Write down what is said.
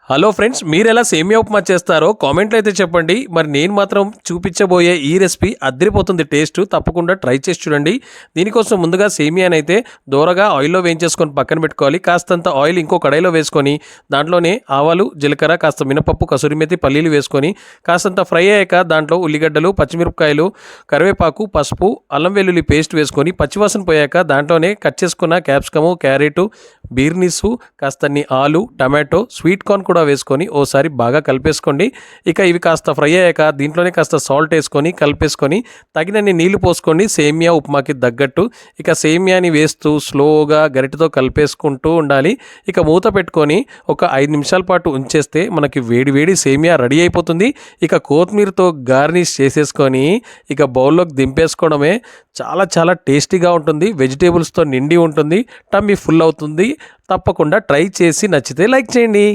Hello friends, మీరు ఎలా సేమియా ఉప్మా చేస్తారో కామెంట్లో అయితే చెప్పండి. మరి నేను మాత్రం చూపించబోయే ఈ రెసిపీ అద్దరిపోతుంది టేస్ట్. తప్పకుండా ట్రై చేసి చూడండి. దీనికోసం ముందుగా సేమియాని అయితే దూరగా ఆయిల్లో వేయించేసుకొని పక్కన పెట్టుకోవాలి. కాస్తంత ఆయిల్ ఇంకో కడాయిలో వేసుకొని దాంట్లోనే ఆవాలు, జీలకర్ర, కాస్త మినపప్పు, కసూరి మెతి, పల్లీలు వేసుకొని కాస్తంత ఫ్రై అయ్యాక దాంట్లో ఉల్లిగడ్డలు, పచ్చిమిరపకాయలు, కరివేపాకు, పసుపు, అల్లం వెల్లుల్లి పేస్ట్ వేసుకొని పచ్చివాసన పోయాక దాంట్లోనే కట్ చేసుకున్న క్యాప్సికము, క్యారెట్, బీర్నీసు, కాస్తన్ని ఆలు, టమాటో, స్వీట్ కార్న్ కూడా వేసుకొని ఓసారి బాగా కలిపేసుకోండి. ఇక ఇవి కాస్త ఫ్రై అయ్యాక దీంట్లోనే కాస్త సాల్ట్ వేసుకొని కలిపేసుకొని తగినన్ని నీళ్లు పోసుకోండి సేమియా ఉప్మాకి తగ్గట్టు. ఇక సేమియాని వేస్తూ స్లోగా గరిటెతో కలిపేసుకుంటూ ఉండాలి. ఇక మూత పెట్టుకొని ఒక 5 నిమిషాల పాటు ఉంచేస్తే మనకి వేడి వేడి సేమియా రెడీ అయిపోతుంది. ఇక కొత్తిమీరతో గార్నిష్ చేసేసుకొని ఇక బౌల్లోకి దింపేసుకోవడమే. చాలా చాలా టేస్టీగా ఉంటుంది. వెజిటేబుల్స్తో నిండి ఉంటుంది. టమ్మీ ఫుల్ అవుతుంది. తప్పకుండా ట్రై చేసి నచ్చితే లైక్ చేయండి.